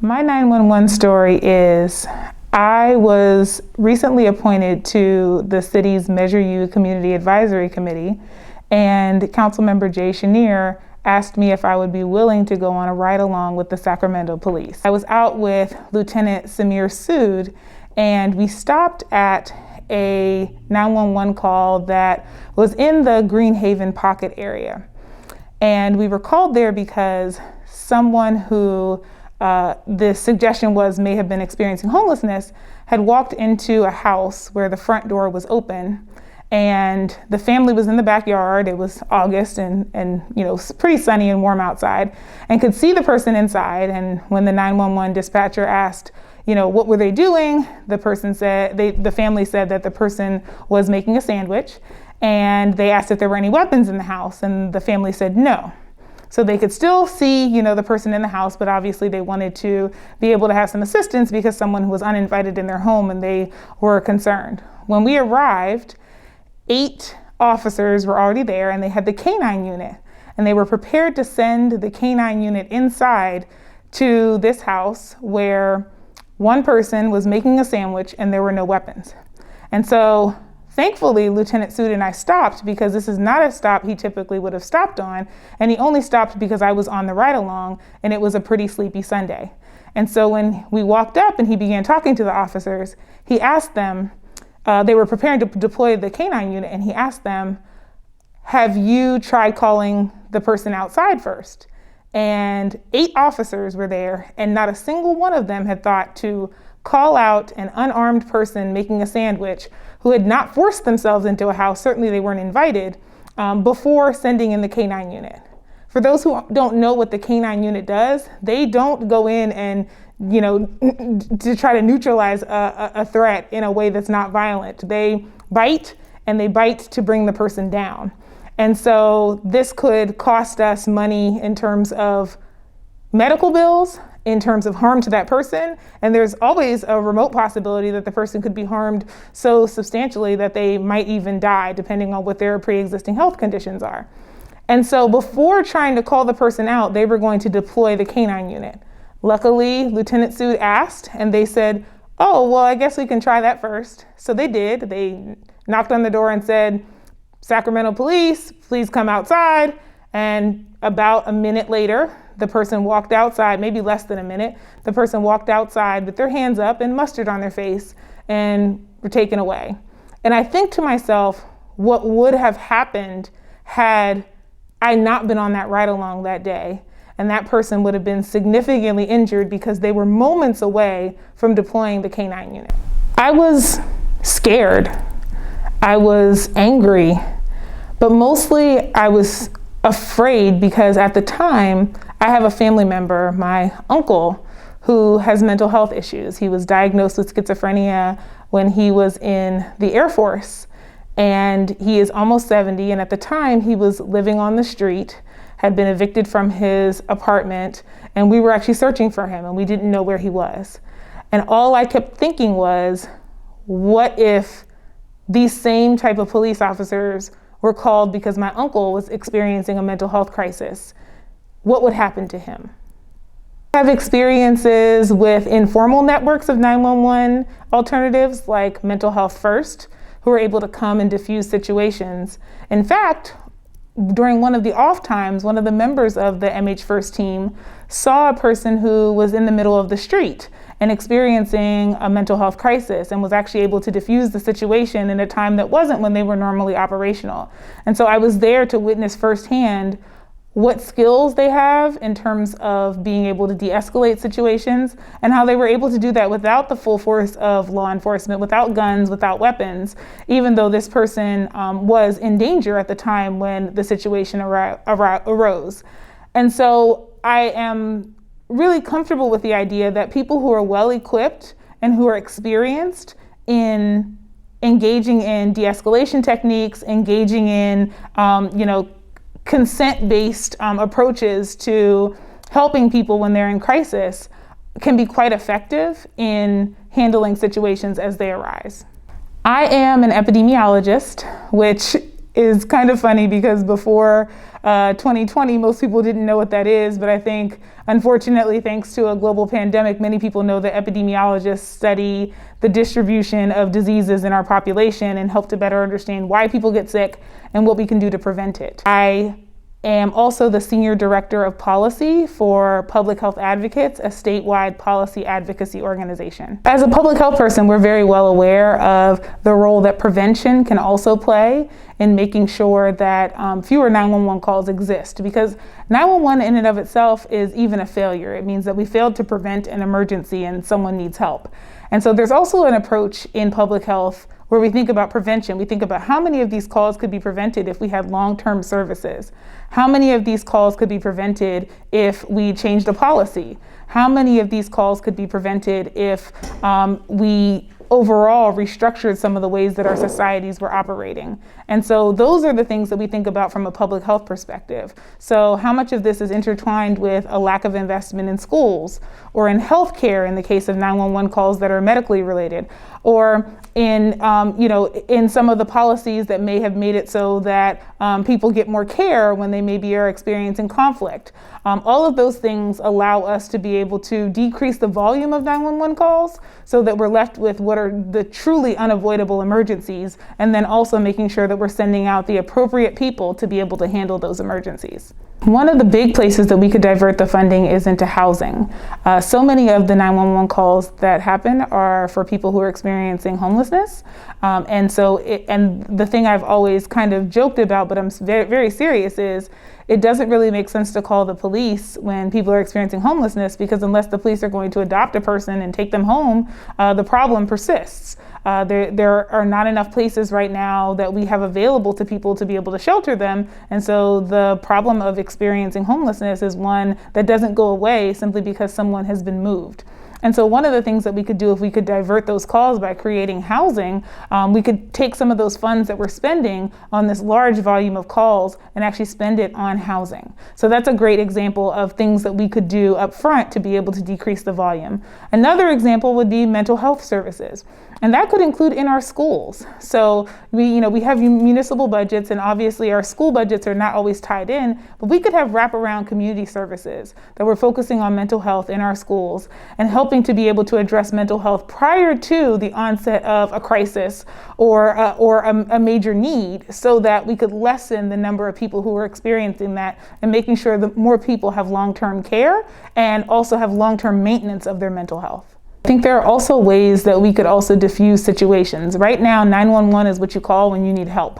My 911 story is I was recently appointed to the city's Measure U Community Advisory Committee, and Councilmember Jay Chenier asked me if I would be willing to go on a ride-along with the Sacramento police. I was out with Lieutenant Samir Sood, and we stopped at a 911 call that was in the Greenhaven pocket area. And we were called there because someone who the suggestion was may have been experiencing homelessness had walked into a house where the front door was open, and the family was in the backyard. It was August and pretty sunny and warm outside, and could see the person inside. And when the 911 dispatcher asked, what were they doing? The family said that the person was making a sandwich, and they asked if there were any weapons in the house, and the family said no. So they could still see, the person in the house, but obviously they wanted to be able to have some assistance because someone who was uninvited in their home and they were concerned. When we arrived, 8 officers were already there, and they had the K-9 unit, and they were prepared to send the K-9 unit inside to this house where one person was making a sandwich and there were no weapons. And so thankfully, Lieutenant Sood and I stopped because this is not a stop he typically would have stopped on, and he only stopped because I was on the ride-along, and it was a pretty sleepy Sunday. And so when we walked up and he began talking to the officers, he asked them, they were preparing to deploy the K-9 unit, and he asked them, have you tried calling the person outside first? And 8 officers were there, and not a single one of them had thought to call out an unarmed person making a sandwich who had not forced themselves into a house, certainly they weren't invited, before sending in the K-9 unit. For those who don't know what the K-9 unit does, they don't go in and, to try to neutralize a threat in a way that's not violent. They bite, and they bite to bring the person down. And so this could cost us money in terms of medical bills, in terms of harm to that person, and there's always a remote possibility that the person could be harmed so substantially that they might even die, depending on what their pre-existing health conditions are. And so before trying to call the person out, they were going to deploy the K-9 unit. Luckily, Lieutenant Sood asked, and they said, oh, well, I guess we can try that first. So they did. They knocked on the door and said, Sacramento police, please come outside. And about a minute later, the person walked outside, maybe less than a minute. The person walked outside with their hands up and mustard on their face and were taken away. And I think to myself, what would have happened had I not been on that ride-along that day? And that person would have been significantly injured because they were moments away from deploying the K-9 unit. I was scared. I was angry, but mostly I was afraid because at the time, I have a family member, my uncle, who has mental health issues. He was diagnosed with schizophrenia when he was in the Air Force, and he is almost 70, and at the time he was living on the street, had been evicted from his apartment, and we were actually searching for him, and we didn't know where he was. And all I kept thinking was, what if these same type of police officers were called because my uncle was experiencing a mental health crisis? What would happen to him? I have experiences with informal networks of 911 alternatives like Mental Health First, who are able to come and diffuse situations. In fact, during one of the off times, one of the members of the MH First team saw a person who was in the middle of the street and experiencing a mental health crisis, and was actually able to diffuse the situation in a time that wasn't when they were normally operational. And so I was there to witness firsthand what skills they have in terms of being able to de-escalate situations, and how they were able to do that without the full force of law enforcement, without guns, without weapons, even though this person was in danger at the time when the situation arose. And so I am really comfortable with the idea that people who are well-equipped and who are experienced in engaging in de-escalation techniques, engaging in, consent-based approaches to helping people when they're in crisis can be quite effective in handling situations as they arise. I am an epidemiologist, which is kind of funny because before 2020, most people didn't know what that is, but I think, unfortunately, thanks to a global pandemic, many people know that epidemiologists study the distribution of diseases in our population and help to better understand why people get sick and what we can do to prevent it. I am also the Senior Director of Policy for Public Health Advocates, a statewide policy advocacy organization. As a public health person, we're very well aware of the role that prevention can also play in making sure that fewer 911 calls exist, because 911 in and of itself is even a failure. It means that we failed to prevent an emergency and someone needs help. And so there's also an approach in public health where we think about prevention. We think about how many of these calls could be prevented if we had long-term services. How many of these calls could be prevented if we changed a policy? How many of these calls could be prevented if we overall restructured some of the ways that our societies were operating? And so those are the things that we think about from a public health perspective. So how much of this is intertwined with a lack of investment in schools or in healthcare in the case of 911 calls that are medically related, or in in some of the policies that may have made it so that people get more care when they maybe are experiencing conflict. All of those things allow us to be able to decrease the volume of 911 calls so that we're left with what are the truly unavoidable emergencies, and then also making sure that we're sending out the appropriate people to be able to handle those emergencies. One of the big places that we could divert the funding is into housing. So many of the 911 calls that happen are for people who are experiencing homelessness. And the thing I've always kind of joked about, but I'm very, very serious, is it doesn't really make sense to call the police when people are experiencing homelessness, because unless the police are going to adopt a person and take them home, the problem persists. There are not enough places right now that we have available to people to be able to shelter them. And so the problem of experiencing homelessness is one that doesn't go away simply because someone has been moved. And so one of the things that we could do if we could divert those calls by creating housing, we could take some of those funds that we're spending on this large volume of calls and actually spend it on housing. So that's a great example of things that we could do up front to be able to decrease the volume. Another example would be mental health services. And that could include in our schools. So we have municipal budgets, and obviously our school budgets are not always tied in, but we could have wraparound community services that we're focusing on mental health in our schools and helping to be able to address mental health prior to the onset of a crisis or a major need, so that we could lessen the number of people who are experiencing that, and making sure that more people have long-term care and also have long-term maintenance of their mental health. I think there are also ways that we could also diffuse situations. Right now, 911 is what you call when you need help.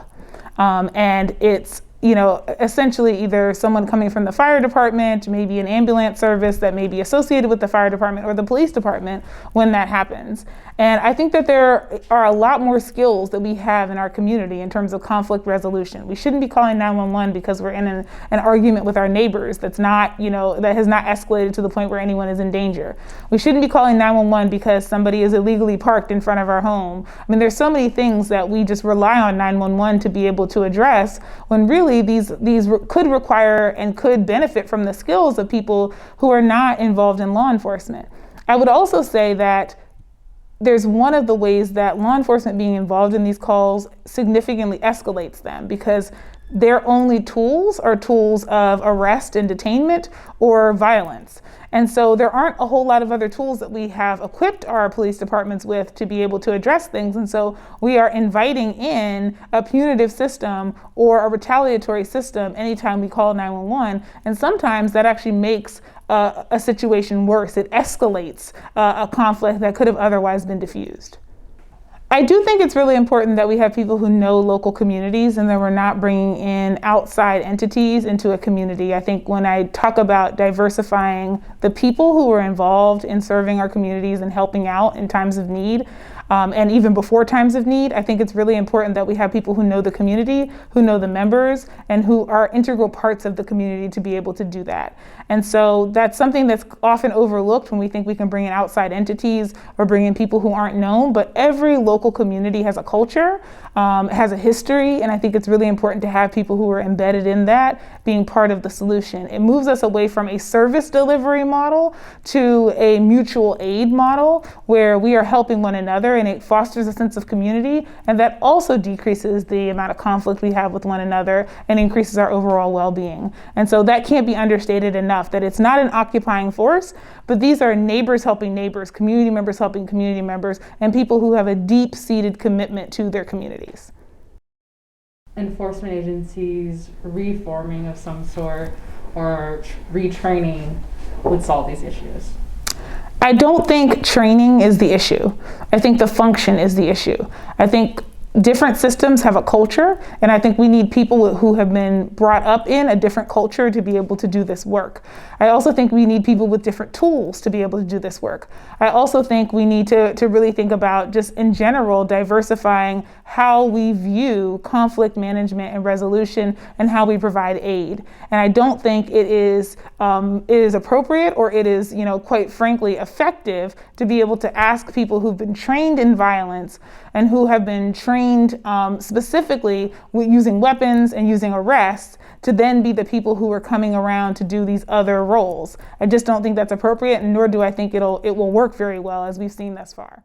And it's essentially either someone coming from the fire department, maybe an ambulance service that may be associated with the fire department, or the police department when that happens. And I think that there are a lot more skills that we have in our community in terms of conflict resolution. We shouldn't be calling 911 because we're in an argument with our neighbors that's not, that has not escalated to the point where anyone is in danger. We shouldn't be calling 911 because somebody is illegally parked in front of our home. I mean, there's so many things that we just rely on 911 to be able to address, when really these could require and could benefit from the skills of people who are not involved in law enforcement. I would also say that there's one of the ways that law enforcement being involved in these calls significantly escalates them, because their only tools are tools of arrest and detainment or violence. And so there aren't a whole lot of other tools that we have equipped our police departments with to be able to address things. And so we are inviting in a punitive system or a retaliatory system anytime we call 911. And sometimes that actually makes a situation worse. It escalates a conflict that could have otherwise been diffused. I do think it's really important that we have people who know local communities, and that we're not bringing in outside entities into a community. I think when I talk about diversifying the people who are involved in serving our communities and helping out in times of need, and even before times of need, I think it's really important that we have people who know the community, who know the members, and who are integral parts of the community to be able to do that. And so that's something that's often overlooked when we think we can bring in outside entities or bring in people who aren't known, but every local local community has a culture, has a history, and I think it's really important to have people who are embedded in that being part of the solution. It moves us away from a service delivery model to a mutual aid model where we are helping one another, and it fosters a sense of community, and that also decreases the amount of conflict we have with one another and increases our overall well-being. And so that can't be understated enough, that it's not an occupying force, but these are neighbors helping neighbors, community members helping community members, and people who have a deep-seated commitment to their communities. Enforcement agencies reforming of some sort or retraining would solve these issues? I don't think training is the issue. I think the function is the issue. I think different systems have a culture, and I think we need people who have been brought up in a different culture to be able to do this work. I also think we need people with different tools to be able to do this work. I also think we need to really think about, just in general, diversifying how we view conflict management and resolution and how we provide aid. And I don't think it is appropriate, or it is, quite frankly, effective to be able to ask people who've been trained in violence and who have been trained specifically with using weapons and using arrests to then be the people who are coming around to do these other roles. I just don't think that's appropriate, and nor do I think it will work very well, as we've seen thus far.